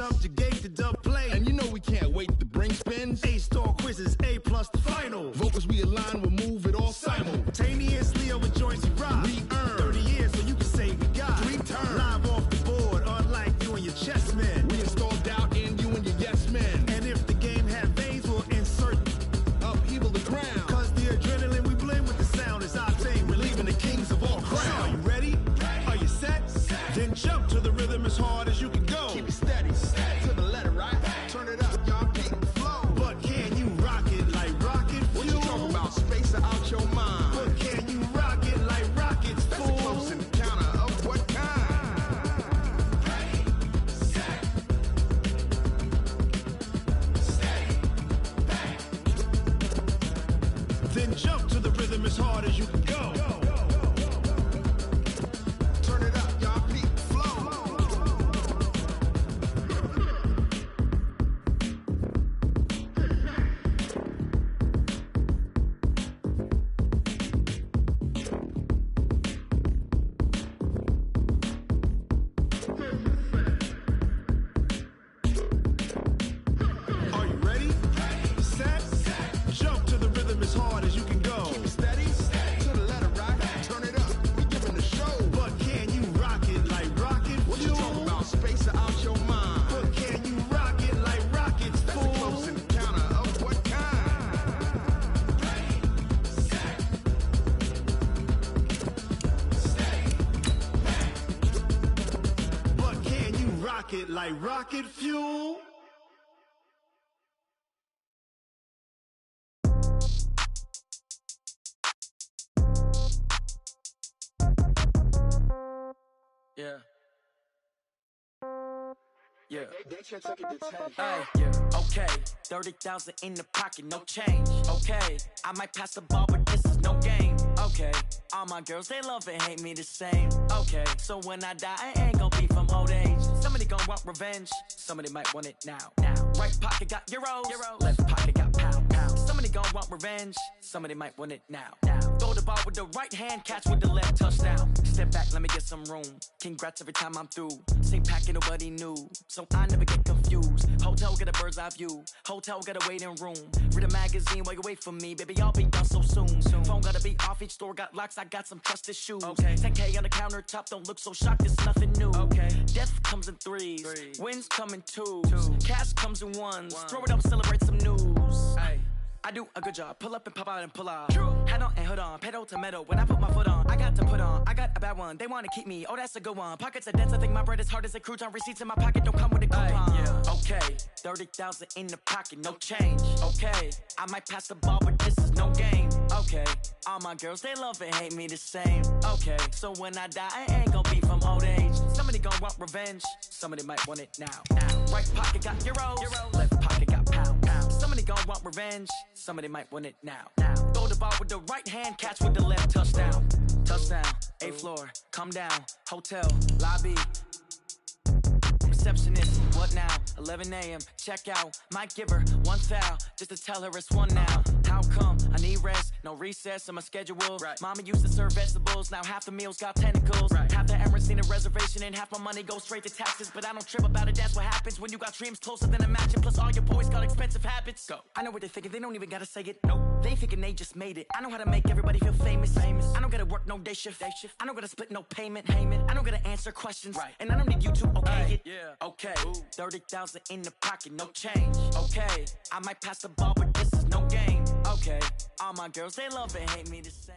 up your gate to dub play. And you know we can't wait to bring spins. A-star quizzes, A+ the final. Vocals we align, we'll move it all Simultaneously over joints we rock. We earn 30 years so you can say we got 3 turns. Live off the board, unlike you and your chess men. We install doubt in you and your yes men. And if the game had veins, we'll insert upheaval the ground. Cause the adrenaline we blend with the sound is our thing. We're leaving the kings of all crowns. So are you ready? Are you set? Then jump to the rhythm as hard as you can go. Keep it steady, to the letter, right? Turn it up, y'all, keep the flow. But can you rock it like rocket fuel? What you talking about? Space out your mind. But can you rock it like rockets, That's fool? a close encounter of what kind? Ready, set, steady, bang. Then jump to the rhythm as hard as you can go. Turn it up, y'all, keep the flow. Are you ready? Set, jump to the rhythm as hard as you can go. Keep it steady, to the letter, right? Turn it up, we giving the show. But can you rock it like rocket What you fuel? talking about? Space out your mind. But can you rock it like rockets, That's a close fool? encounter of what kind? Ready, set, steady, bang. But can you rock it like rocket fuel? Yeah. Yeah. They just took it to 10. Hey, yeah. Okay. 30,000 in the pocket, no change. Okay. I might pass the ball, but this is no game. Okay. All my girls, they love and hate me the same. Okay. So when I die, I ain't gonna be from old age. Somebody gonna want revenge. Somebody might want it now. Right pocket got euros. Left pocket got pound. Somebody gonna want revenge. Somebody might want it now. Throw the ball with the right hand, catch with the left, touchdown. Step back, let me get some room. Congrats every time I'm through. Same packet, nobody knew. So I never get confused. Hotel get a bird's eye view. Hotel get a waiting room. Read a magazine while you wait for me. Baby, I'll be done so soon. Phone gotta be off, each store got locks. I got some trusted shoes. Okay. 10K on the countertop, don't look so shocked, it's nothing new. Okay. Death comes in threes. Wins come in twos. Cash comes in ones. Throw it up, celebrate some news. Hey. I do a good job, pull up and pop out and pull out. Hat on and hood on, pedal to metal. When I put my foot on, I got to put on. I got a bad one, they wanna keep me. Oh, that's a good one. Pockets are dense, I think my bread is hard as a crouton. Receipts in my pocket don't come with a coupon. Yeah. Okay, 30,000 in the pocket, no change. Okay, I might pass the ball, but this is no game. Okay, all my girls, they love and hate me the same. Okay, so when I die, I ain't gonna be from old age. Somebody gonna want revenge, somebody might want it now. Right pocket got euros, left pocket got pound. Somebody gonna want revenge, somebody might want it now. Throw the ball with the right hand, catch with the left, touchdown. Touchdown, 8th floor, come down, hotel, lobby. Receptionist, what now? 11 a.m., check out. Might give her one foul, just to tell her it's one now. How come? I need rest, no recess in my schedule. Mama used to serve vegetables, now half the meals got tentacles. Half the Emirates need a reservation and half my money goes straight to taxes. But I don't trip about it, that's what happens when you got dreams closer than a matching. Plus all your boys got expensive habits. Go. I know what they're thinking, they don't even gotta say it. Nope. They thinking they just made it. I know how to make everybody feel famous. I don't gotta work no day shift. I don't gotta split no payment. I don't gotta answer questions. And I don't need you to okay it. Okay, 30,000 in the pocket, no change. Okay, I might pass the ball, but this is no game. Okay, all my girls, they love and hate me the same.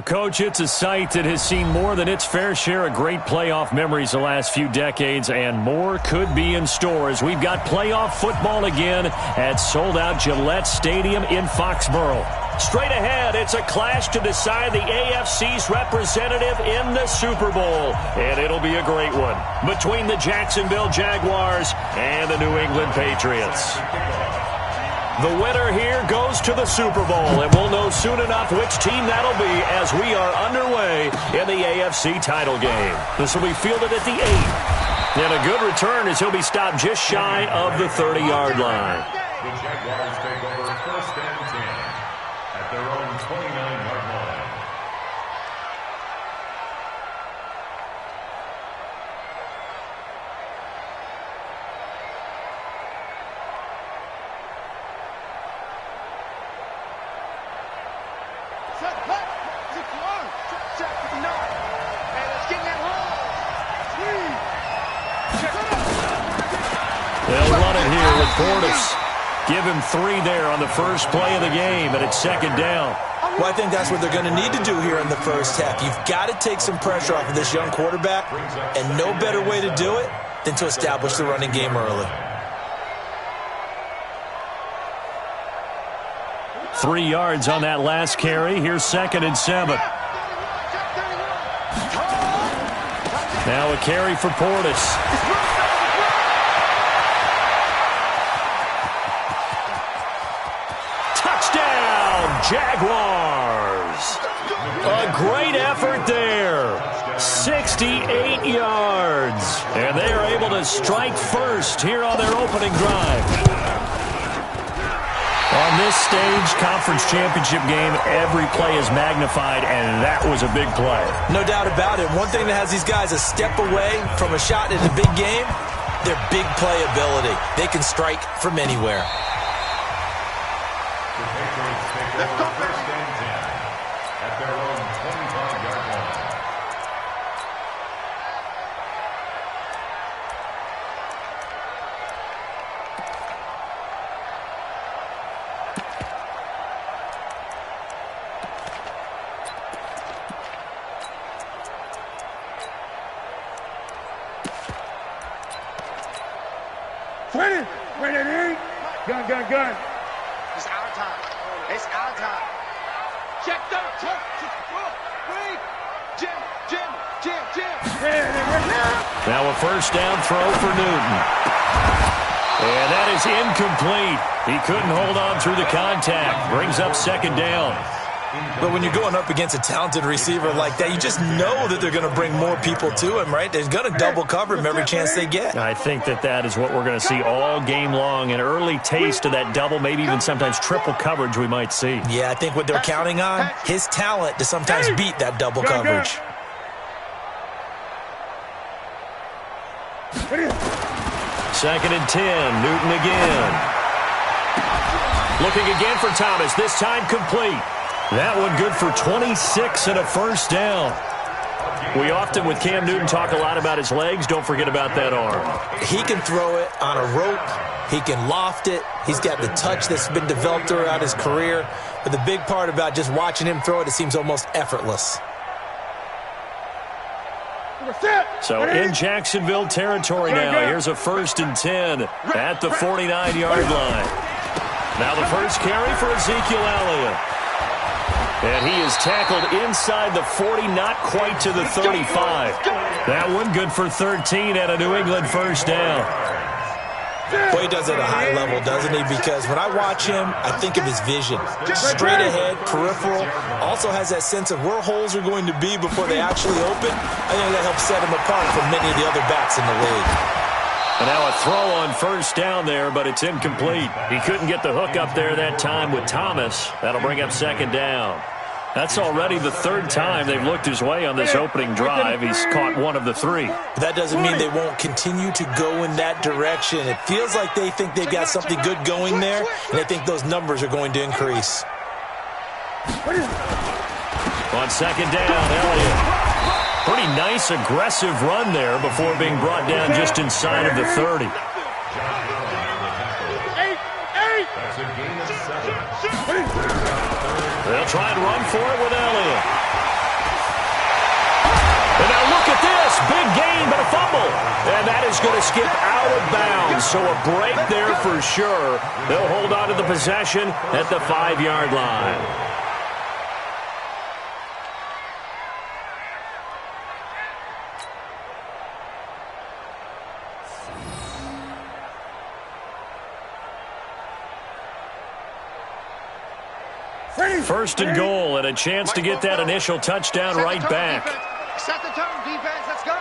Coach, it's a site that has seen more than its fair share of great playoff memories the last few decades, and more could be in store as we've got playoff football again at sold-out Gillette Stadium in Foxborough. Straight ahead, it's a clash to decide the AFC's representative in the Super Bowl, and it'll be a great one between the Jacksonville Jaguars and the New England Patriots. The winner here goes to the Super Bowl, and we'll know soon enough which team that'll be as we are underway in the AFC title game. This will be fielded at the 8. And a good return as he'll be stopped just shy of the 30-yard line. The Jaguars take over first and 10 at their own 29-yard line. They'll run it here with Portis. Give him 3 there on the first play of the game, and it's second down. Well, I think that's what they're going to need to do here in the first half. You've got to take some pressure off of this young quarterback, and no better way to do it than to establish the running game early. 3 yards on that last carry. Here's 2nd and 7. Now a carry for Portis. Jaguars. A great effort there. 68 yards. And they are able to strike first here on their opening drive. On this stage, conference championship game, every play is magnified, and that was a big play. No doubt about it. One thing that has these guys a step away from a shot in a big game, their big play ability. They can strike from anywhere. First and 10 at their own 25-yard line. Gun. It's our time. It's our time. Check those. Jim. Now a first down throw for Newton. And that is incomplete. He couldn't hold on through the contact. Brings up second down. But when you're going up against a talented receiver like that, you just know that they're going to bring more people to him, right? They're going to double cover him every chance they get. I think that is what we're going to see all game long. An early taste of that double, maybe even sometimes triple coverage we might see. Yeah, I think what they're counting on, his talent to sometimes beat that double coverage. Second and 10, Newton again. Looking again for Thomas, this time complete. That one good for 26 and a first down. We often, with Cam Newton, talk a lot about his legs. Don't forget about that arm. He can throw it on a rope. He can loft it. He's got the touch that's been developed throughout his career. But the big part about just watching him throw it, it seems almost effortless. So in Jacksonville territory now. Here's a first and 10 at the 49-yard line. Now the first carry for Ezekiel Elliott. And he is tackled inside the 40, not quite to the 35. That one good for 13 at a New England first down. Boy, he does it at a high level, doesn't he? Because when I watch him, I think of his vision. Straight ahead, peripheral. Also has that sense of where holes are going to be before they actually open. I think that helps set him apart from many of the other backs in the league. And now a throw on first down there, but it's incomplete. He couldn't get the hook up there that time with Thomas. That'll bring up second down. That's already the third time they've looked his way on this opening drive. He's caught one of the three. But that doesn't mean they won't continue to go in that direction. It feels like they think they've got something good going there, and I think those numbers are going to increase. On second down, Elliott. Pretty nice, aggressive run there before being brought down just inside of the 30. They'll try and run for it with Elliott. And now look at this. Big gain, but a fumble. And that is going to skip out of bounds. So a break there for sure. They'll hold on to the possession at the 5-yard line. First and goal, and a chance to get that initial touchdown right back. Set the tone, defense. Let's go.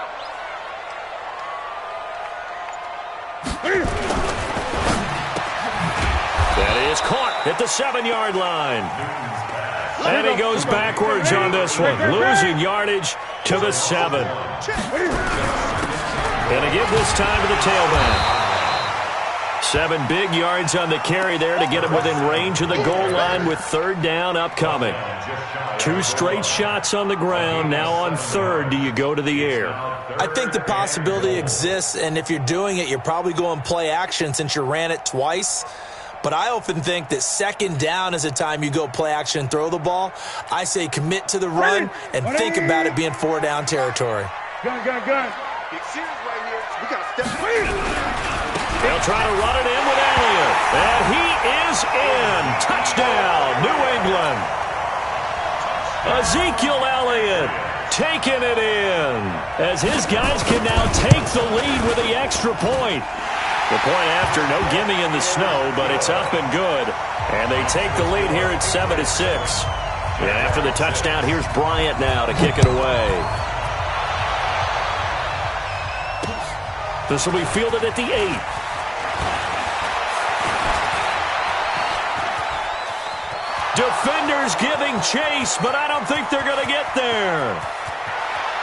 That is caught at the 7-yard line. And he goes backwards on this one, losing yardage to the 7. And a give this time to the tailback. 7 big yards on the carry there to get him within range of the goal line with 3rd down upcoming. 2 straight shots on the ground. Now on 3rd, do you go to the air? I think the possibility exists, and if you're doing it, you're probably going play action since you ran it twice. But I often think that 2nd down is the time you go play action and throw the ball. I say commit to the run and think about it being 4 down territory. Big series right here. We got to step away. They'll try to run it in with Elliott. And he is in. Touchdown, New England. Ezekiel Elliott taking it in as his guys can now take the lead with the extra point. The point after, no gimme in the snow, but it's up and good. And they take the lead here at 7-6. And after the touchdown, here's Bryant now to kick it away. This will be fielded at the 8. Defenders giving chase, but I don't think they're going to get there.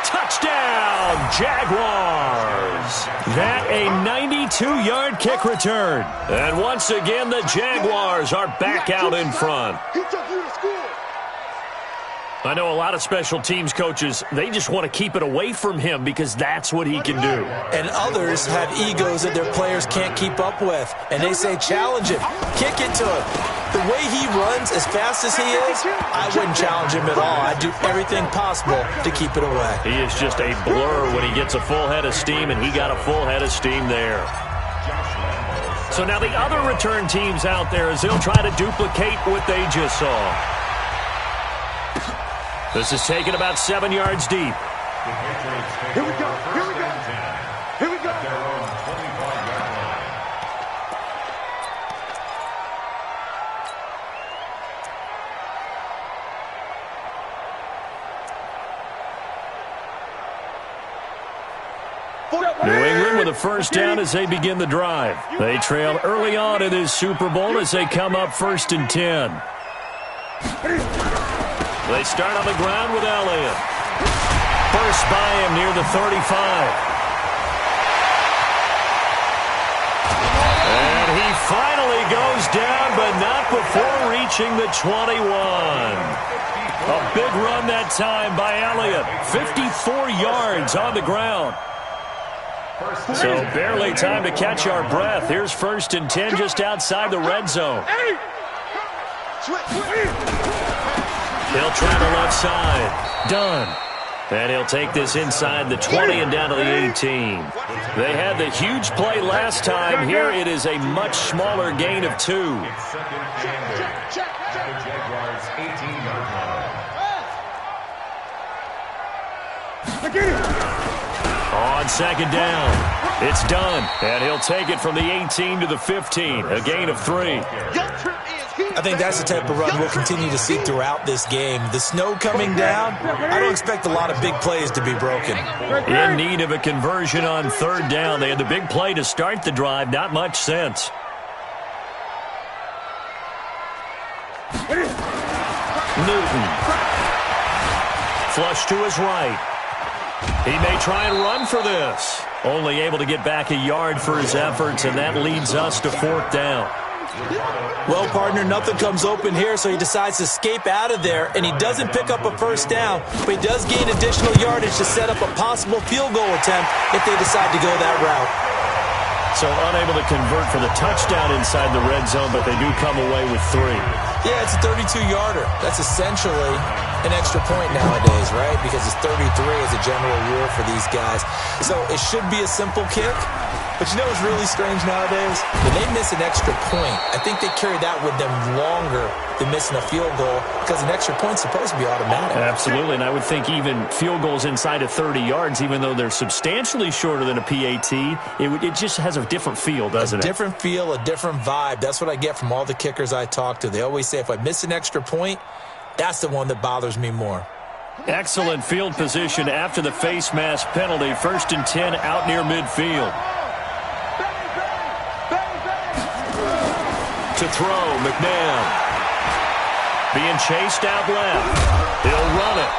Touchdown, Jaguars. That a 92-yard kick return. And once again, the Jaguars are back out in front. He took you to school. I know a lot of special teams coaches, they just want to keep it away from him because that's what he can do. And others have egos that their players can't keep up with. And they say, challenge him, kick it to him. The way he runs as fast as he is, I wouldn't challenge him at all. I'd do everything possible to keep it away. He is just a blur when he gets a full head of steam, and he got a full head of steam there. So now the other return teams out there as they'll try to duplicate what they just saw. This is taken about 7 yards deep. Here we go. Here we go. Here we go. Their own 25-yard line. New England with a 1st down as they begin the drive. They trail early on in this Super Bowl as they come up 1st and 10. They start on the ground with Elliott. First by him near the 35. And he finally goes down, but not before reaching the 21. A big run that time by Elliott. 54 yards on the ground. So barely time to catch our breath. Here's 1st and 10 just outside the red zone. He'll try the left side. Done. And he'll take this inside the 20 and down to the 18. They had the huge play last time. Here it is a much smaller gain of 2. It's 2nd and 8. The Jaguars' 18-yard line. On 2nd down, it's done. And he'll take it from the 18 to the 15. A gain of 3. I think that's the type of run we'll continue to see throughout this game. The snow coming down, I don't expect a lot of big plays to be broken. In need of a conversion on 3rd down. They had the big play to start the drive. Not much sense. Newton. Flush to his right. He may try and run for this. Only able to get back a yard for his efforts, and that leads us to 4th down. Well, partner, nothing comes open here, so he decides to escape out of there, and he doesn't pick up a 1st down, but he does gain additional yardage to set up a possible field goal attempt if they decide to go that route. So unable to convert for the touchdown inside the red zone, but they do come away with 3. Yeah, it's a 32-yarder. That's essentially an extra point nowadays, right? Because it's 33 as a general rule for these guys. So it should be a simple kick. But you know what's really strange nowadays? When they miss an extra point, I think they carry that with them longer than missing a field goal because an extra point's supposed to be automatic. Absolutely, and I would think even field goals inside of 30 yards, even though they're substantially shorter than a PAT, it just has a different feel, doesn't it? A different feel, a different vibe. That's what I get from all the kickers I talk to. They always say if I miss an extra point, that's the one that bothers me more. Excellent field position after the face mask penalty. 1st and 10 out near midfield. To throw, McNabb. Being chased out left. He'll run it.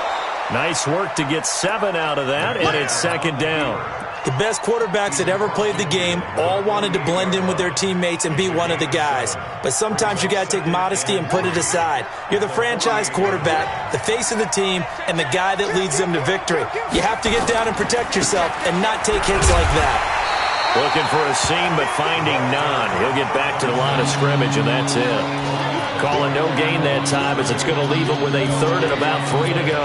Nice work to get 7 out of that, and it's 2nd down. The best quarterbacks that ever played the game all wanted to blend in with their teammates and be one of the guys. But sometimes you got to take modesty and put it aside. You're the franchise quarterback, the face of the team, and the guy that leads them to victory. You have to get down and protect yourself and not take hits like that. Looking for a seam, but finding none. He'll get back to the line of scrimmage, and that's it. Calling no gain that time as it's going to leave him with a third and about 3 to go.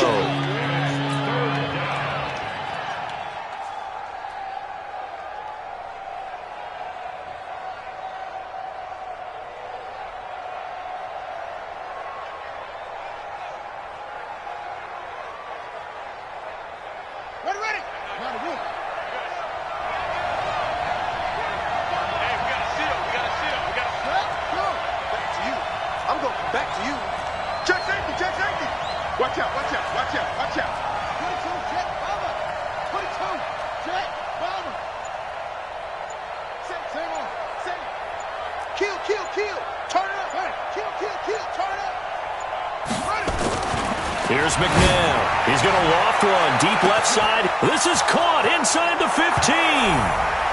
Here's McNair. He's going to loft one. Deep left side. This is caught inside the 15.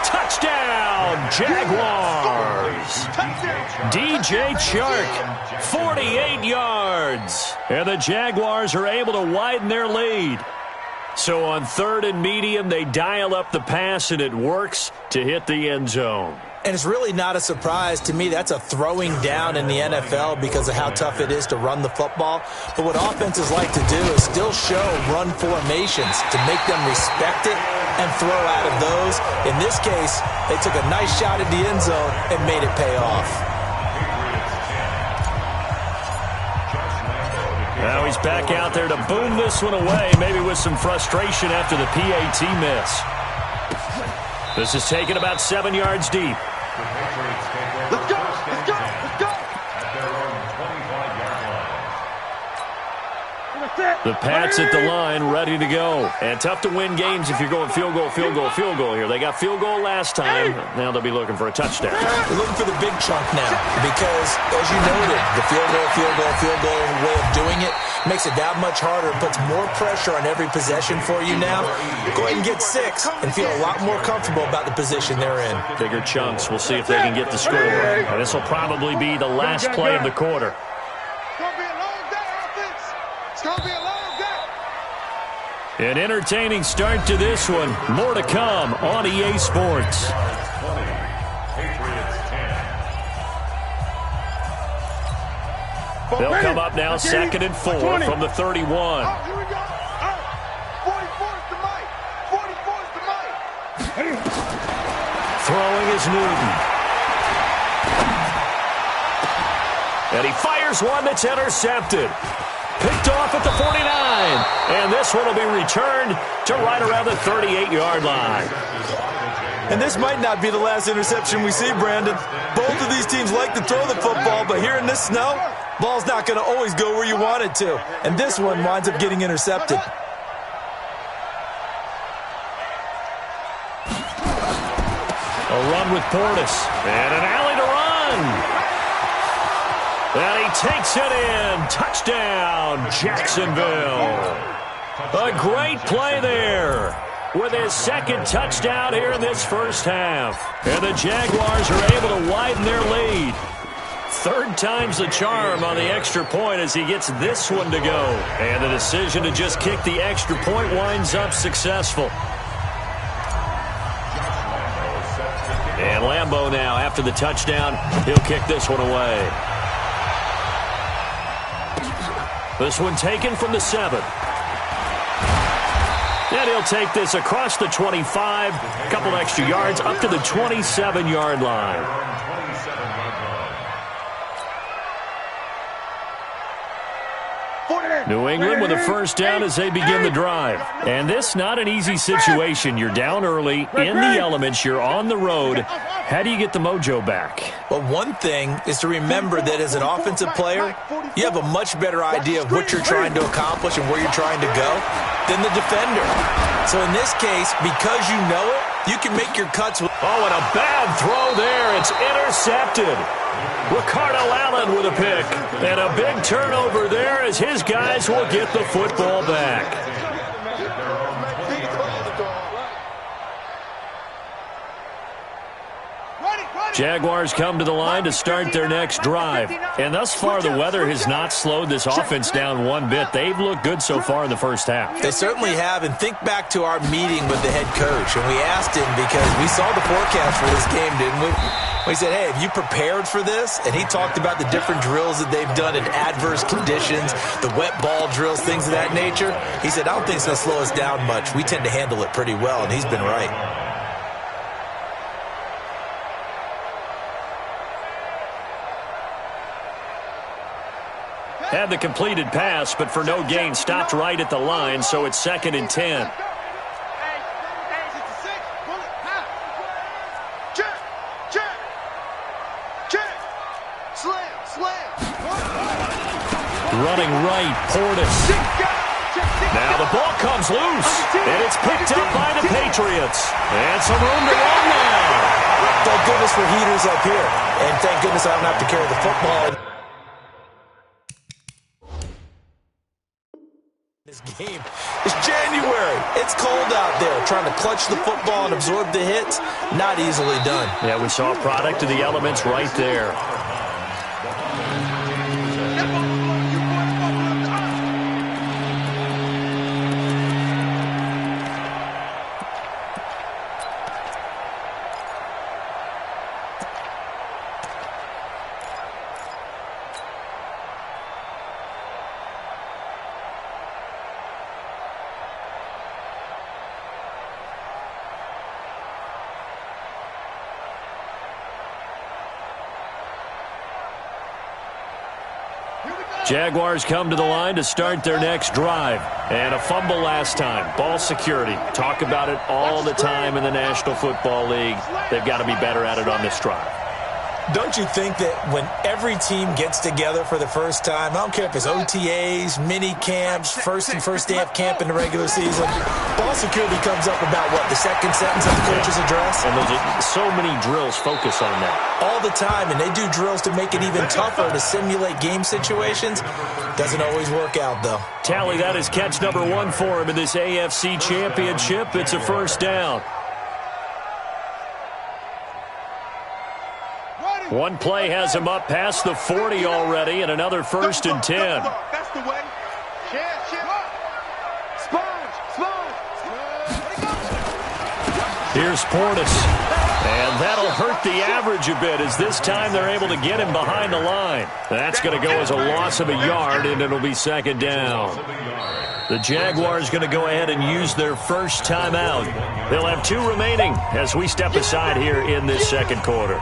Touchdown, Jaguars. DJ Chark, 48 yards. And the Jaguars are able to widen their lead. So on 3rd and medium, they dial up the pass, and it works to hit the end zone. And it's really not a surprise to me. That's a throwing down in the NFL because of how tough it is to run the football. But what offenses like to do is still show run formations to make them respect it and throw out of those. In this case, they took a nice shot at the end zone and made it pay off. Now he's back out there to boom this one away, maybe with some frustration after the PAT miss. This is taken about 7 yards deep. Let's go! Let's go! Let's go! At their own 25-yard line. The Pats at the line, ready to go. And tough to win games if you're going field goal here. They got field goal last time. Now they'll be looking for a touchdown. They're looking for the big chunk now because, as you noted, the field goal way of doing it makes it that much harder, puts more pressure on every possession for you now. Go ahead and get 6 and feel a lot more comfortable about the position they're in. Bigger chunks. We'll see if they can get the score. And this will probably be the last play of the quarter. It's going to be a long day, offense. It's going to be a long day. An entertaining start to this one. More to come on EA Sports. Patriots 10. They'll come up now 2nd and 4 from the 31. Oh, here we go. Oh, 44's the mic. 44's the mic. Throwing is Newton. And he fires one that's intercepted. Picked off at the 49. And this one will be returned to right around the 38-yard line. And this might not be the last interception we see, Brandon. Both of these teams like to throw the football, but here in this snow, ball's not going to always go where you want it to. And this one winds up getting intercepted. A run with Portis. And an alley to run. And he takes it in. Touchdown, Jacksonville. A great play there with his 2nd touchdown here in this first half. And the Jaguars are able to widen their lead. 3rd time's the charm on the extra point as he gets this one to go. And the decision to just kick the extra point winds up successful. And Lambeau now, after the touchdown, he'll kick this one away. This one taken from the 7. And he'll take this across the 25, a couple extra yards, up to the 27-yard line. New England with a first down as they begin the drive. And this not an easy situation. You're down early, in the elements, you're on the road. How do you get the mojo back? Well, one thing is to remember that as an offensive player, you have a much better idea of what you're trying to accomplish and where you're trying to go than the defender. So in this case, because you know it, you can make your cuts. Oh, and a bad throw there. It's intercepted. Ricardo Allen with a pick. And a big turnover there as his guys will get the football back. Jaguars come to the line to start their next drive. And thus far, the weather has not slowed this offense down one bit. They've looked good so far in the first half. They certainly have. And think back to our meeting with the head coach. And we asked him, because we saw the forecast for this game, didn't we? We said, hey, have you prepared for this? And he talked about the different drills that they've done in adverse conditions, the wet ball drills, things of that nature. He said, I don't think it's going to slow us down much. We tend to handle it pretty well, and he's been right. Had the completed pass, but for no gain, stopped right at the line, so it's 2nd and 10. Running right, Portis. Now the ball comes loose, and it's picked up by the Patriots. And some room to run now. Thank goodness for heaters up here. And thank goodness I don't have to carry the football. This game is January. It's cold out there. Trying to clutch the football and absorb the hits, not easily done. Yeah, we saw a product of the elements right there. Jaguars come to the line to start their next drive. And a fumble last time. Ball security. Talk about it all the time in the National Football League. They've got to be better at it on this drive. Don't you think that when every team gets together for the first time, I don't care if it's OTAs, mini camps, first day of camp in the regular season, ball security comes up about, what, the second sentence of the coach's address? And there's so many drills focus on that. All the time, and they do drills to make it even tougher to simulate game situations. Doesn't always work out, though. Tally, that is catch number 1 for him in this AFC Championship. It's a first down. One play has him up past the 40 already, and another 1st and 10. That's the way. Here's Portis. And that'll hurt the average a bit, as this time they're able to get him behind the line. That's going to go as a loss of a yard, and it'll be 2nd down. The Jaguars going to go ahead and use their first timeout. They'll have 2 remaining as we step aside here in this second quarter.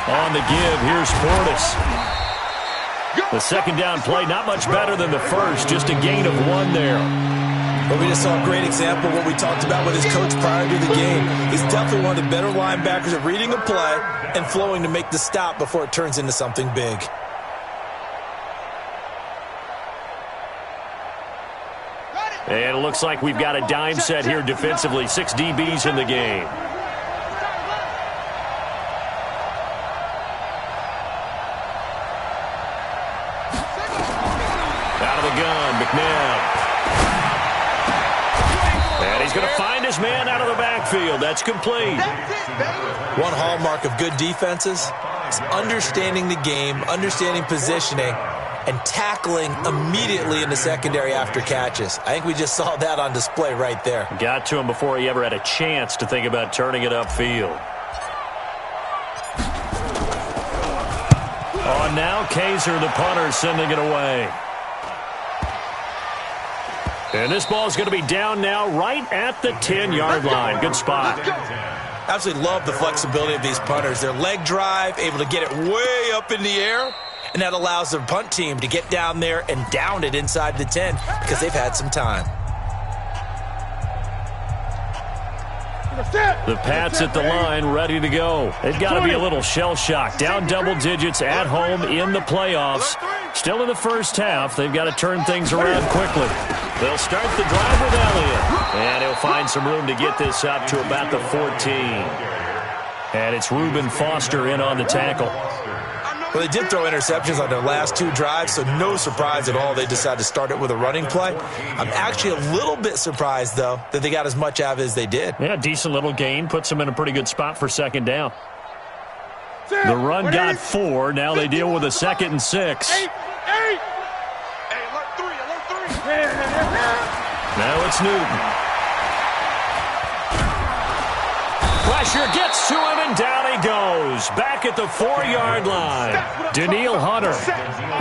On the give, here's Portis. The 2nd down play, not much better than the first, just a gain of 1 there. But we just saw a great example of what we talked about with his coach prior to the game. He's definitely one of the better linebackers at reading a play and flowing to make the stop before it turns into something big. And it looks like we've got a dime set here defensively. 6 DBs in the game. Out of the gun, McNabb. And he's going to find his man out of the backfield. That's complete. One hallmark of good defenses is understanding the game, understanding positioning, and tackling immediately in the secondary after catches. I think we just saw that on display right there. Got to him before he ever had a chance to think about turning it upfield. On now, Kaiser, the punter, sending it away. And this ball is going to be down now right at the 10-yard line. Good spot. Absolutely love the flexibility of these punters. Their leg drive, able to get it way up in the air, and that allows the punt team to get down there and down it inside the 10 because they've had some time. The Pats at the line, ready to go. They've got to be a little shell-shocked. Down double digits at home in the playoffs. Still in the first half. They've got to turn things around quickly. They'll start the drive with Elliott. And he'll find some room to get this up to about the 14. And it's Reuben Foster in on the tackle. Well, they did throw interceptions on their last 2 drives, so no surprise at all they decided to start it with a running play. I'm actually a little bit surprised, though, that they got as much out of it as they did. Yeah, decent little gain. Puts them in a pretty good spot for second down. The run got 4. Now they deal with a 2nd and 6. Hey, alert 3, alert 3. Now it's Newton. Pressure gets to him, and down he goes. Back at the 4-yard line. Daniil Hunter.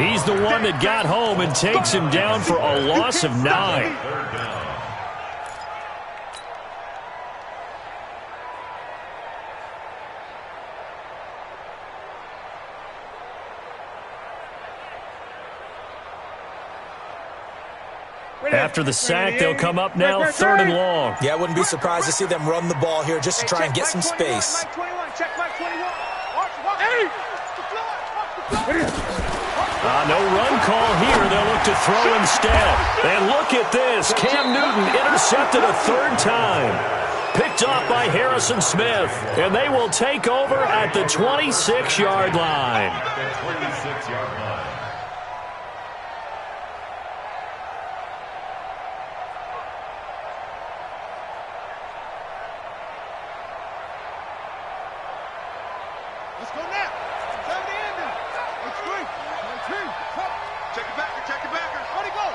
He's the one that got home and takes him down for a loss of 9. After the sack, they'll come up now 3rd and long. Yeah, I wouldn't be surprised to see them run the ball here just to try and get some space. No run call here. They'll look to throw instead. And look at this. Cam Newton intercepted a 3rd time. Picked off by Harrison Smith. And they will take over at the 26-yard line. Let's go now. Tell the ending. It's free. Check it back. Where'd he go?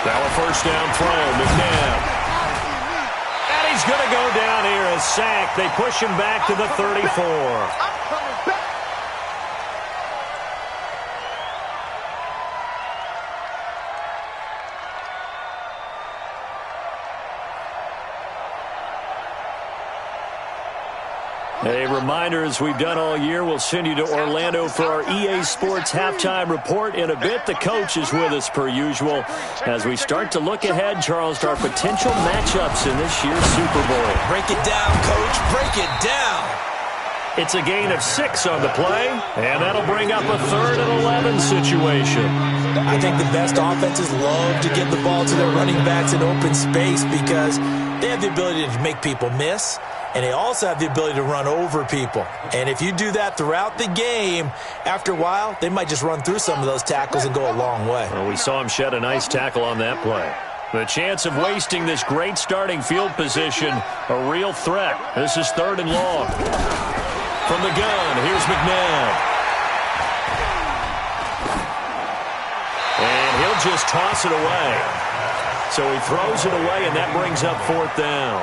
Now a first down throw. McNabb. And he's going to go down here. A sack. They push him back to the 34. I'm coming back. A reminder, as we've done all year, we'll send you to Orlando for our EA Sports halftime report in a bit. The coach is with us per usual as we start to look ahead, Charles, to our potential matchups in this year's Super Bowl. Break it down, Coach. Break it down. It's a gain of 6 on the play, and that'll bring up a 3rd and 11 situation. I think the best offenses love to get the ball to their running backs in open space because they have the ability to make people miss. And they also have the ability to run over people. And if you do that throughout the game, after a while, they might just run through some of those tackles and go a long way. Well, we saw him shed a nice tackle on that play. The chance of wasting this great starting field position, a real threat. This is 3rd and long. From the gun, here's McNabb. And he'll just toss it away. So he throws it away, and that brings up 4th down.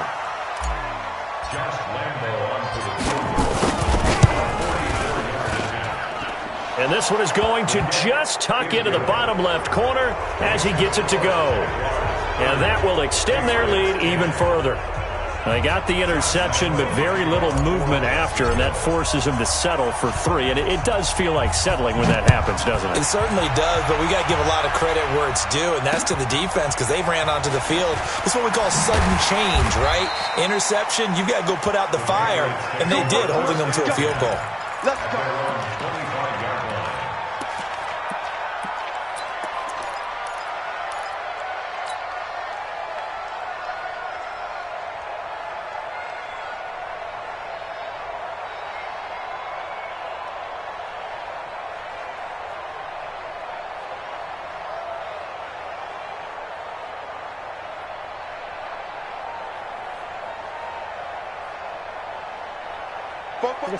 And this one is going to just tuck into the bottom left corner as he gets it to go. And that will extend their lead even further. They got the interception, but very little movement after, and that forces him to settle for 3. And it does feel like settling when that happens, doesn't it? It certainly does, but we got to give a lot of credit where it's due, and that's to the defense because they ran onto the field. It's what we call sudden change, right? Interception, you've got to go put out the fire, and they did, holding them to a field goal. Let's go.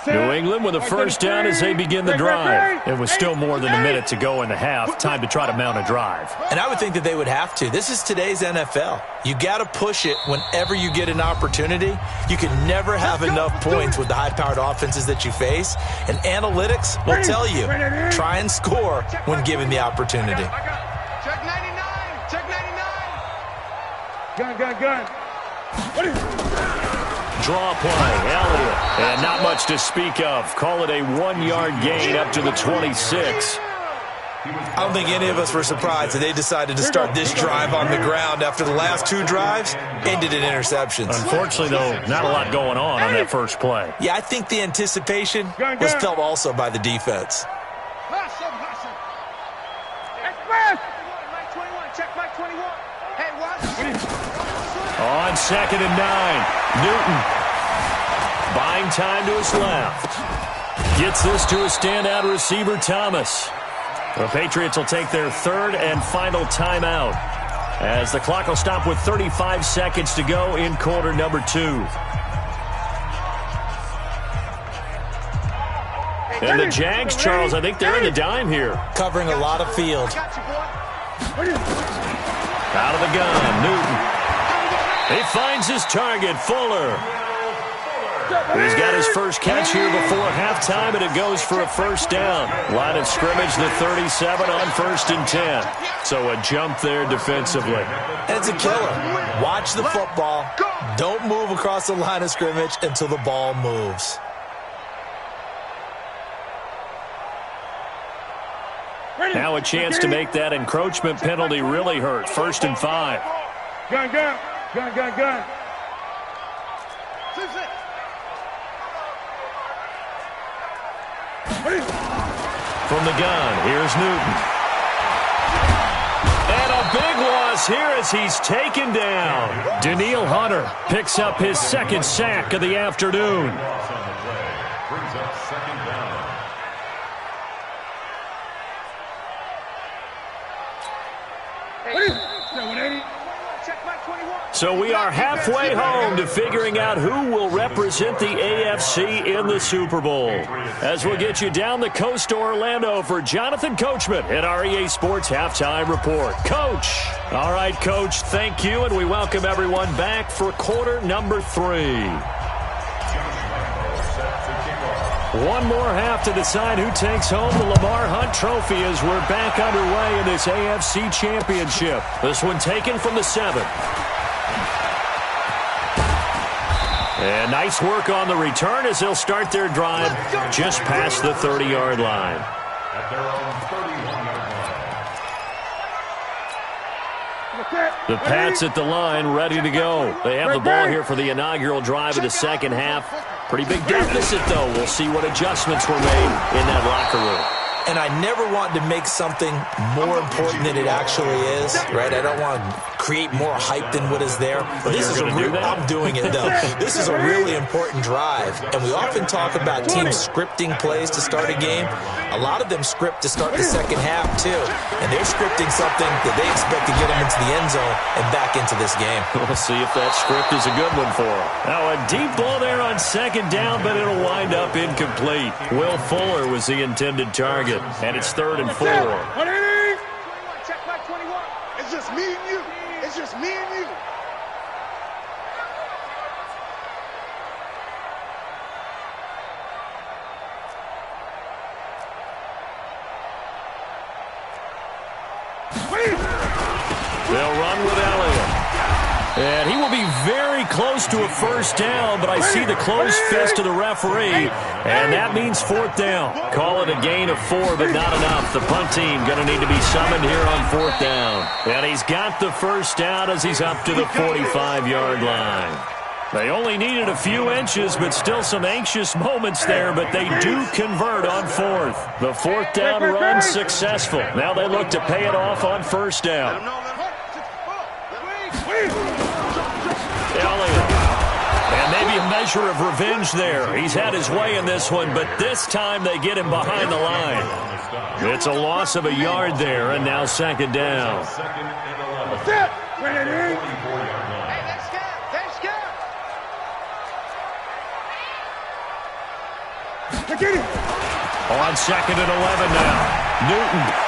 New England with a first down as they begin the drive. It was still more than a minute to go in the half. Time to try to mount a drive. And I would think that they would have to. This is today's NFL. You got to push it whenever you get an opportunity. You can never have enough points with the high-powered offenses that you face. And analytics will tell you, try and score when given the opportunity. Check 99. Check 99. Gun. Draw play, Elliott. And not much to speak of. Call it a 1-yard gain up to the 26. I don't think any of us were surprised that they decided to start this drive on the ground after the last 2 drives ended in interceptions. Unfortunately, though, not a lot going on that first play. Yeah, I think the anticipation was felt also by the defense. On 2nd and 9, Newton buying time to his left. Gets this to a standout receiver, Thomas. The Patriots will take their 3rd and final timeout as the clock will stop with 35 seconds to go in quarter number 2. And the Jags, Charles, I think they're in the dime here. Covering a lot of field. Out of the gun, Newton. He finds his target, Fuller. He's got his first catch here before halftime, and it goes for a first down. Line of scrimmage, the 37 on 1st and 10. So a jump there defensively. And it's a killer. Watch the football. Don't move across the line of scrimmage until the ball moves. Now a chance to make that encroachment penalty really hurt. 1st and 5. Gun. From the gun, here's Newton. And a big loss here as he's taken down. Danielle Hunter picks up his 2nd sack of the afternoon. Brings up 2nd down. So we are halfway home to figuring out who will represent the AFC in the Super Bowl. As we'll get you down the coast to Orlando for Jonathan Coachman at our EA Sports Halftime Report. Coach. All right, Coach, thank you, and we welcome everyone back for quarter number 3. One more half to decide who takes home the Lamar Hunt Trophy as we're back underway in this AFC Championship. This one taken from the 7. And nice work on the return as they'll start their drive just past the 30-yard line. At their own 31-yard line. The Pats at the line, ready to go. They have the ball here for the inaugural drive of the second half. Pretty big deficit, though. We'll see what adjustments were made in that locker room. And I never want to make something more important than it actually is, right? I don't want to create more hype than what is there. But this is I'm doing it, though. This is a really important drive. And we often talk about teams scripting plays to start a game. A lot of them script to start the second half, too. And they're scripting something that they expect to get them into the end zone and back into this game. We'll see if that script is a good one for them. Now, a deep ball there on 2nd down, but it'll wind up incomplete. Will Fuller was the intended target. And it's 3rd and 4. Check back 21. It's just me and you. It's just me and you. They'll run with Elliott. And he will be very close to a first down, but I see the closed fist of the referee, and that means 4th down. Call it a gain of 4, but not enough. The punt team going to need to be summoned here on 4th down. And he's got the first down as he's up to the 45-yard line. They only needed a few inches, but still some anxious moments there, but they do convert on 4th. The 4th down run successful. Now they look to pay it off on 1st down. Elliott. And maybe a measure of revenge there. He's had his way in this one, but this time they get him behind the line. It's a loss of a yard there, and now 2nd down. On 2nd and 11 now. Newton.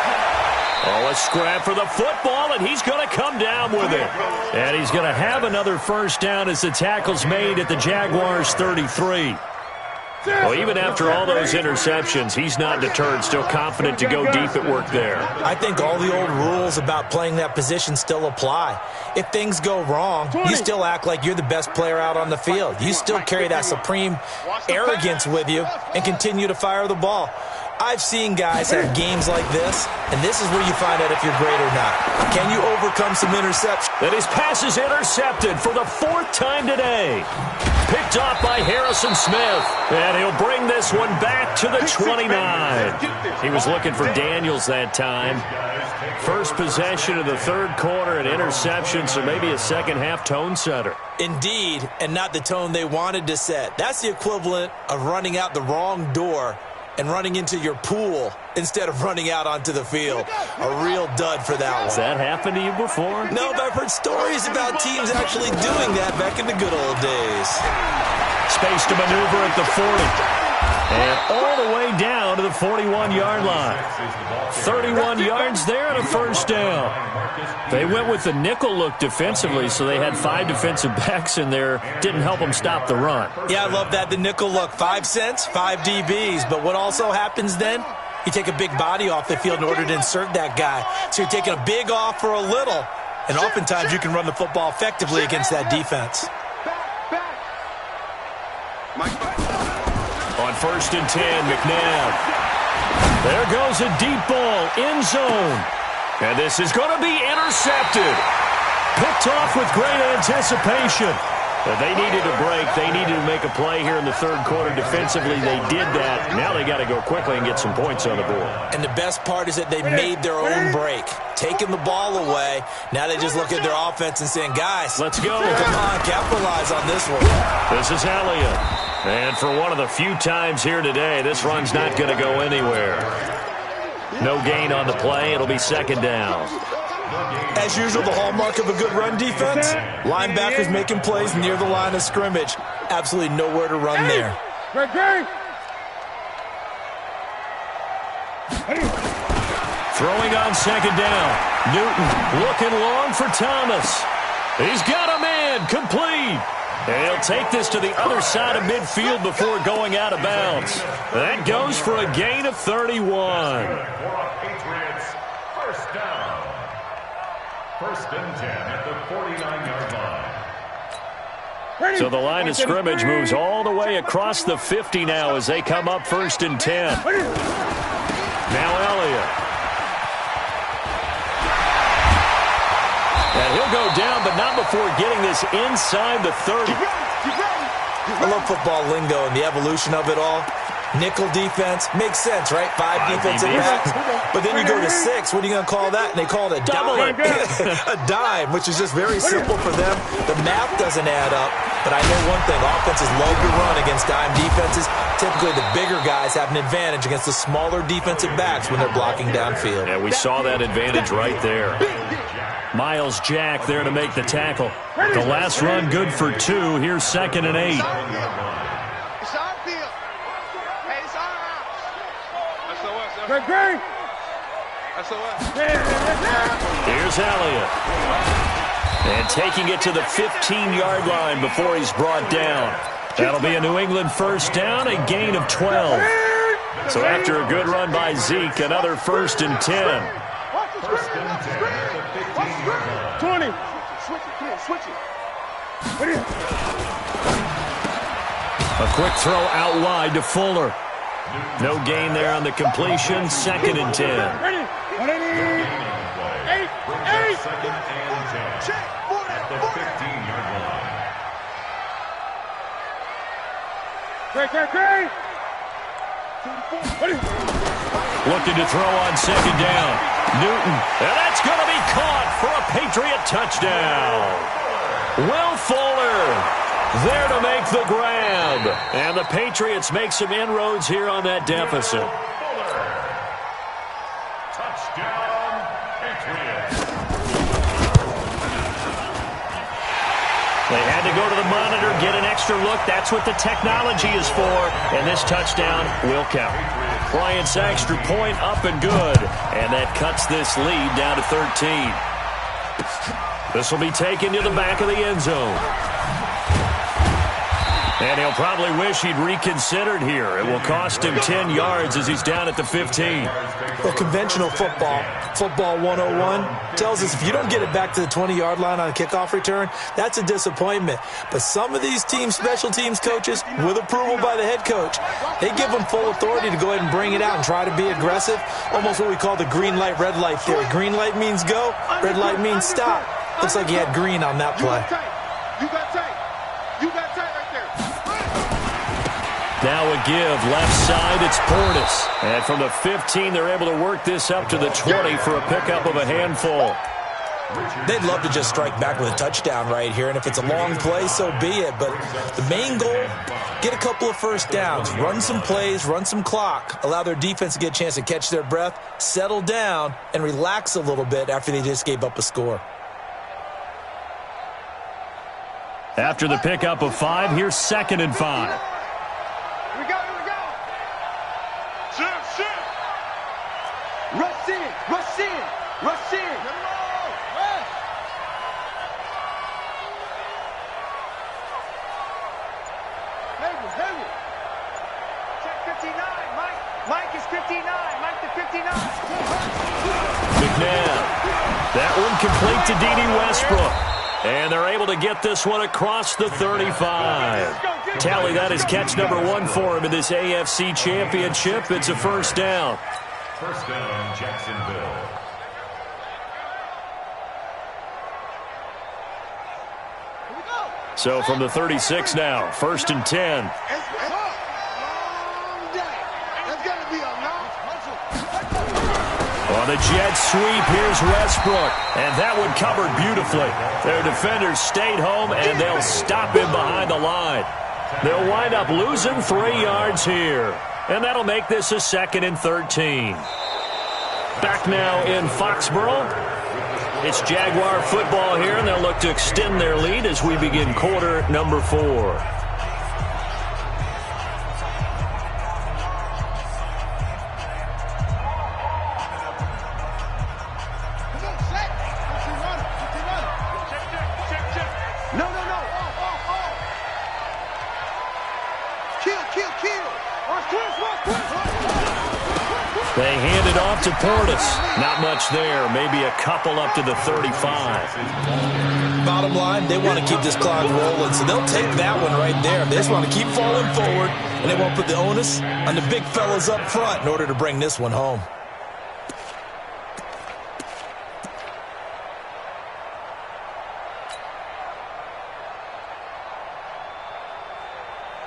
Oh, a scrap for the football, and he's going to come down with it. And he's going to have another first down as the tackle's made at the Jaguars' 33. Well, even after all those interceptions, he's not deterred, still confident to go deep at work there. I think all the old rules about playing that position still apply. If things go wrong, you still act like you're the best player out on the field. You still carry that supreme arrogance with you and continue to fire the ball. I've seen guys have games like this, and this is where you find out if you're great or not. Can you overcome some interceptions? And his pass is intercepted for the 4th time today. Picked off by Harrison Smith. And he'll bring this one back to the 29. He was looking for Daniels that time. First possession of the 3rd quarter, an interception, so maybe a second-half tone setter. Indeed, and not the tone they wanted to set. That's the equivalent of running out the wrong door and running into your pool instead of running out onto the field. A real dud for that one. Has that happened to you before? No, but I've heard stories about teams actually doing that back in the good old days. Space to maneuver at the 40. And all the way down to the 41-yard line. 31 yards there and a first down. They went with the nickel look defensively, so they had 5 defensive backs in there. Didn't help them stop the run. Yeah, I love that, the nickel look. 5 cents, 5 DBs. But what also happens then? You take a big body off the field in order to insert that guy. So you're taking a big off for a little. And oftentimes you can run the football effectively against that defense. On 1st and 10, McNabb. There goes a deep ball, end zone. And this is going to be intercepted. Picked off with great anticipation. But they needed a break. They needed to make a play here in the 3rd quarter defensively. They did that. Now they got to go quickly and get some points on the board. And the best part is that they made their own break. Taking the ball away. Now they just look at their offense and saying, guys, let's go. Come on, capitalize on this one. This is Elliott. And for one of the few times here today, this run's not going to go anywhere. No gain on the play. It'll be 2nd down. As usual, the hallmark of a good run defense, linebackers making plays near the line of scrimmage. Absolutely nowhere to run there. Throwing on 2nd down. Newton looking long for Thomas. He's got him in. Complete. And he'll take this to the other side of midfield before going out of bounds. That goes for a gain of 31. Patriots, first down. 1st and 10 at the 49-yard line. So the line of scrimmage moves all the way across the 50 now as they come up 1st and 10. Now Elliott. And he'll go down, but not before getting this inside the 30. I love football lingo and the evolution of it all. Nickel defense makes sense, right? 5 defensive backs. But then you go to 6. What are you going to call that? And they call it a dime. A dime, which is just very simple for them. The math doesn't add up. But I know one thing. Offenses love to run against dime defenses. Typically, the bigger guys have an advantage against the smaller defensive backs when they're blocking downfield. Yeah, we saw that advantage right there. Miles Jack there to make the tackle. The last run good for 2. Here's 2nd and 8. Here's Elliott. And taking it to the 15-yard line before he's brought down. That'll be a New England first down, a gain of 12. So after a good run by Zeke, another 1st and 10. 1st and 10 at the 15-yard line. 20. Switch it. A quick throw out wide to Fuller. No gain there on the completion. 2nd and 10. Ready. 8. 2nd and 10 at the 15-yard line. Great. Looking to throw on 2nd down. Newton. And that's going to be caught for a Patriot touchdown. Will Fuller there to make the grab. And the Patriots make some inroads here on that deficit. Touchdown, Patriots. They had to go to the monitor, get an extra look. That's what the technology is for. And this touchdown will count. Bryant's extra point up and good. And that cuts this lead down to 13. This will be taken to the back of the end zone. And he'll probably wish he'd reconsidered here. It will cost him 10 yards as he's down at the 15. Well, conventional football 101, tells us if you don't get it back to the 20-yard line on a kickoff return, that's a disappointment. But some of these special teams coaches, with approval by the head coach, they give them full authority to go ahead and bring it out and try to be aggressive, almost what we call the green light, red light theory. Green light means go, red light means stop. Looks like he had green on that play. You got tight. You got tight right there. Now a give, left side, it's Portis. And from the 15, they're able to work this up to the 20 for a pickup of a handful. They'd love to just strike back with a touchdown right here, and if it's a long play, so be it. But the main goal, get a couple of first downs, run some plays, run some clock, allow their defense to get a chance to catch their breath, settle down, and relax a little bit after they just gave up a score. After the pickup of 5, here's 2nd and 5. Here we go. Shift. Rush in. Hayward. Check 59. Mike is 59. Mike to 59. McNabb. That one complete to D.D. Westbrook. And they're able to get this one across the 35. Tally, that is catch number 1 for him in this AFC Championship. It's a first down. First down, Jacksonville. So from the 36 now, 1st and 10. On the jet sweep, here's Westbrook. And that one covered beautifully. Their defenders stayed home, and they'll stop him behind the line. They'll wind up losing 3 yards here. And that'll make this a 2nd and 13. Back now in Foxborough. It's Jaguar football here, and they'll look to extend their lead as we begin quarter number 4. They hand it off to Portis. Not much there. Maybe a couple up to the 35. Bottom line, they want to keep this clock rolling, so they'll take that one right there. They just want to keep falling forward, and they won't put the onus on the big fellas up front in order to bring this one home.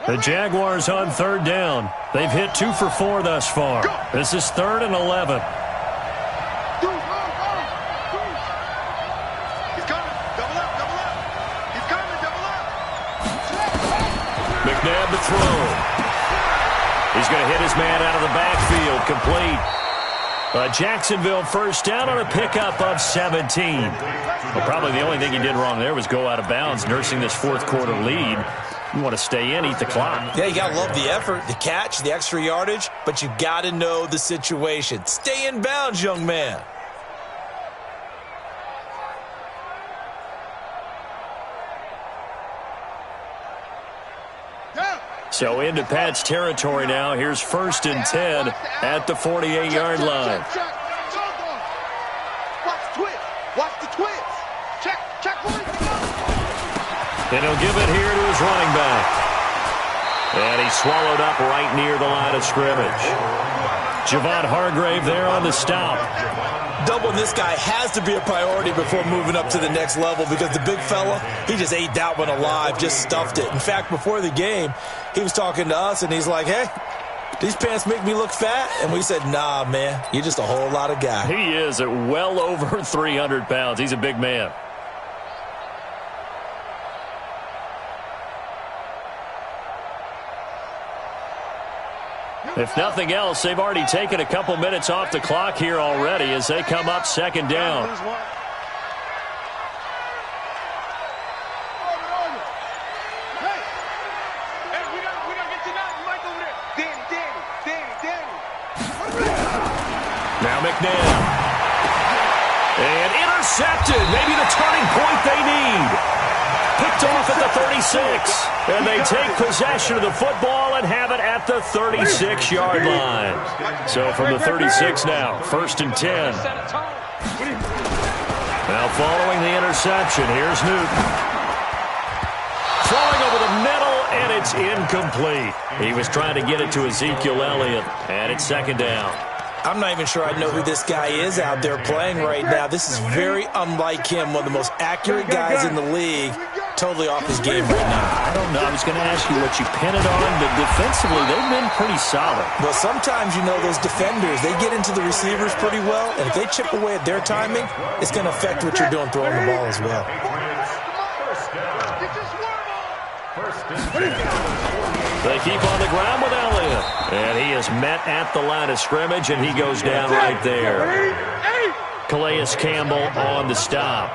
The Jaguars on 3rd down. They've hit 2 for 4 thus far. This is 3rd and 11. He's coming. Double up. He's coming. Double up. McNabb to throw. He's going to hit his man out of the backfield. Complete. Jacksonville first down on a pickup of 17. Well, probably the only thing he did wrong there was go out of bounds, nursing this 4th quarter lead. You want to stay in, eat the clock. Yeah, you got to love the effort, the catch, the extra yardage, but you got to know the situation. Stay in bounds, young man. So into Pat's territory now. Here's 1st and 10 at the 48-yard line. Watch the twist. Check. And he'll give it here to his running back. And he's swallowed up right near the line of scrimmage. Javon Hargrave there on the stop. Doubling this guy has to be a priority before moving up to the next level because the big fella, he just ate that one alive, just stuffed it. In fact, before the game, he was talking to us, and he's like, hey, these pants make me look fat? And we said, nah, man, you're just a whole lot of guy. He is at well over 300 pounds. He's a big man. If nothing else, they've already taken a couple minutes off the clock here already as they come up 2nd down. Now McNabb. And intercepted. Maybe the turning point they need. Picked picked off at the 36. And they take possession of the football and have it at the 36-yard line. So from the 36 now, 1st and 10. Now following the interception, here's Newton. Throwing over the middle, and it's incomplete. He was trying to get it to Ezekiel Elliott, and it's 2nd down. I'm not even sure I know who this guy is out there playing right now. This is very unlike him, one of the most accurate guys in the league. Totally off his game right now. I don't know. I was going to ask you what you pin it on, but defensively, they've been pretty solid. Well, sometimes, you know, those defenders, they get into the receivers pretty well, and if they chip away at their timing, it's going to affect what you're doing throwing the ball as well. They keep on the ground with Elliott, and he is met at the line of scrimmage, and he goes down right there. Calais Campbell on the stop.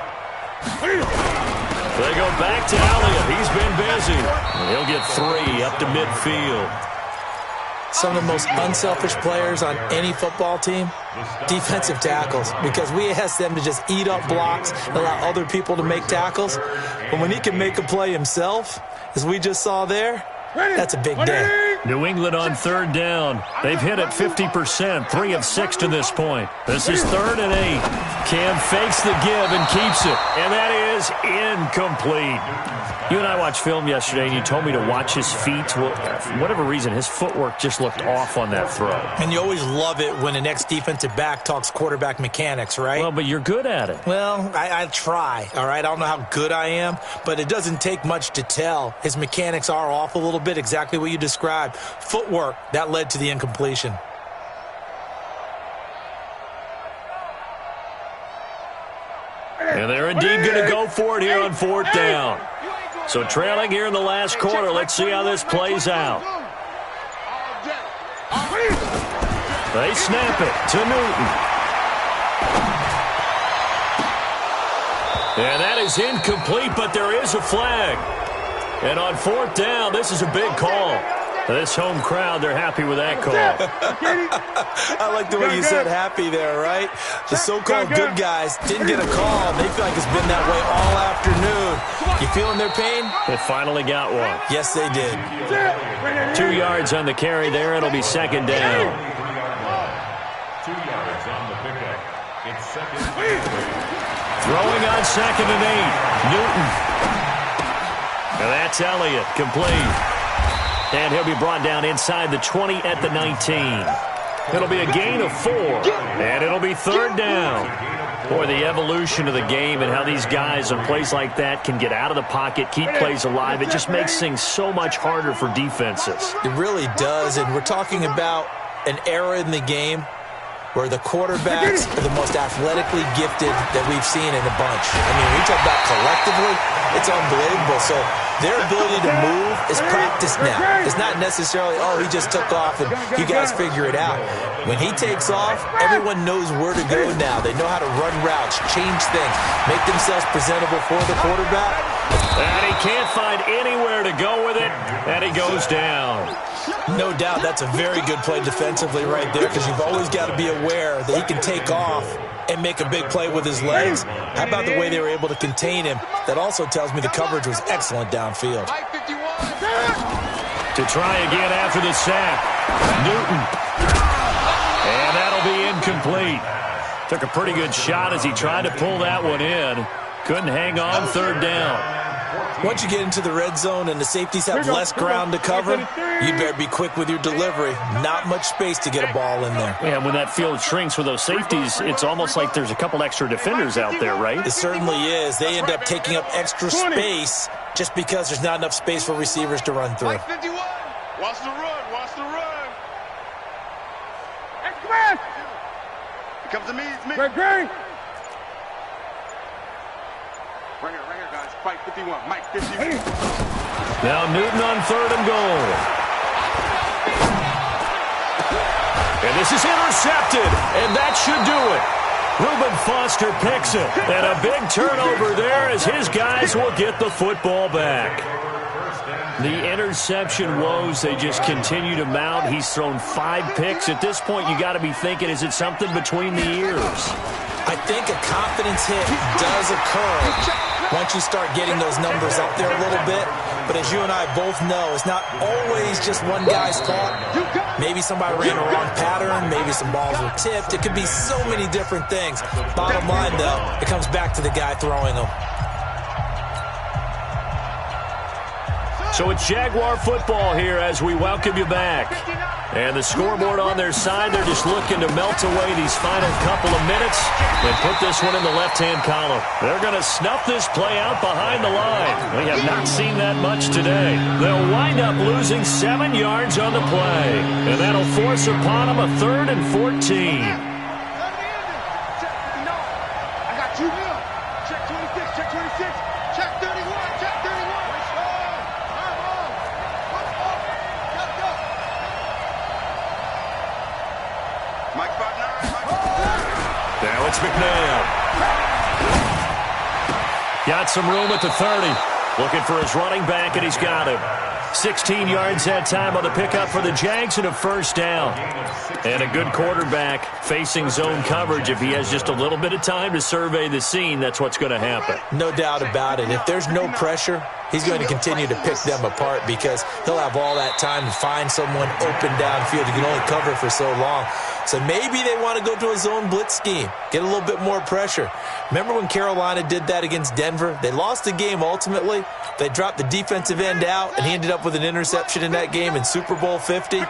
They go back to Elliott. He's been busy. And he'll get 3 up to midfield. Some of the most unselfish players on any football team, defensive tackles, because we ask them to just eat up blocks and allow other people to make tackles. But when he can make a play himself, as we just saw there, that's a big day. New England on 3rd down. They've hit it 50%, 3 of 6 to this point. This is 3rd and 8. Cam fakes the give and keeps it, and that is incomplete. You and I watched film yesterday, and you told me to watch his feet. Well, for whatever reason, his footwork just looked off on that throw. And you always love it when an ex-defensive back talks quarterback mechanics, right? Well, but you're good at it. Well, I try, all right? I don't know how good I am, but it doesn't take much to tell. His mechanics are off a little bit, exactly what you described. Footwork, that led to the incompletion. And they're indeed going to go for it here on 4th down. So trailing here in the last quarter, let's see how this plays out. They snap it to Newton. And that is incomplete, but there is a flag. And on 4th down, this is a big call. This home crowd, they're happy with that call. I like the way you said happy there, right? The so-called good guys didn't get a call. They feel like it's been that way all afternoon. You feeling their pain? They finally got one. Yes, they did. 2 yards on the carry there. It'll be 2nd down. 2 yards on the pickup. It's 2nd and 3. Throwing on 2nd and 8. Newton. And that's Elliott, complete. And he'll be brought down inside the 20 at the 19. It'll be a gain of 4, and it'll be 3rd down. Boy, the evolution of the game and how these guys on plays like that can get out of the pocket, keep plays alive, it just makes things so much harder for defenses. It really does, and we're talking about an era in the game where the quarterbacks are the most athletically gifted that we've seen in a bunch. I mean, we talk about collectively, it's unbelievable. So their ability to move is practiced now. It's not necessarily, oh, he just took off and you guys figure it out. When he takes off, everyone knows where to go now. They know how to run routes, change things, make themselves presentable for the quarterback. And he can't find anywhere to go with it, and he goes down. No doubt that's a very good play defensively right there, because you've always got to be aware that he can take off and make a big play with his legs. How about the way they were able to contain him? That also tells me the coverage was excellent downfield. To try again after the sack, Newton. And that'll be incomplete. Took a pretty good shot as he tried to pull that one in. Couldn't hang on, 3rd down. Once you get into the red zone and the safeties have less ground to cover, you better be quick with your delivery. Not much space to get a ball in there. Yeah, when that field shrinks with those safeties, it's almost like there's a couple extra defenders out there, right? It certainly is. They end up taking up extra space just because there's not enough space for receivers to run through. Watch the run. Watch the run. Come on. Here comes the me. Great. Right here, guys. Fight 51. Mike 51. Now Newton on 3rd and goal. And this is intercepted, and that should do it. Reuben Foster picks it, and a big turnover there as his guys will get the football back. The interception woes, they just continue to mount. He's thrown 5 picks. At this point, you got to be thinking, is it something between the ears? I think a confidence hit does occur, once you start getting those numbers up there a little bit. But as you and I both know, it's not always just one guy's fault. Maybe somebody ran a wrong pattern. Maybe some balls were tipped. It could be so many different things. Bottom line, though, it comes back to the guy throwing them. So it's Jaguar football here as we welcome you back. And the scoreboard on their side, they're just looking to melt away these final couple of minutes and put this one in the left-hand column. They're going to snuff this play out behind the line. We have not seen that much today. They'll wind up losing 7 yards on the play. And that'll force upon them a 3rd and 14. I got 2 mil. Check 26, check 26, check 31, check 31. Mike spot 9, Mike. Now it's McNabb. Got some room at the 30. Looking for his running back, and he's got him. 16 yards that time on the pickup for the Jags and a first down. And a good quarterback facing zone coverage. If he has just a little bit of time to survey the scene, that's what's going to happen. No doubt about it. If there's no pressure, he's going to continue to pick them apart because he'll have all that time to find someone open downfield. He can only cover for so long. So maybe they want to go to a zone blitz scheme, get a little bit more pressure. Remember when Carolina did that against Denver? They lost the game ultimately. They dropped the defensive end out, and he ended up with an interception in that game in Super Bowl 50.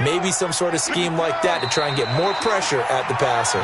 Maybe some sort of scheme like that to try and get more pressure at the passer.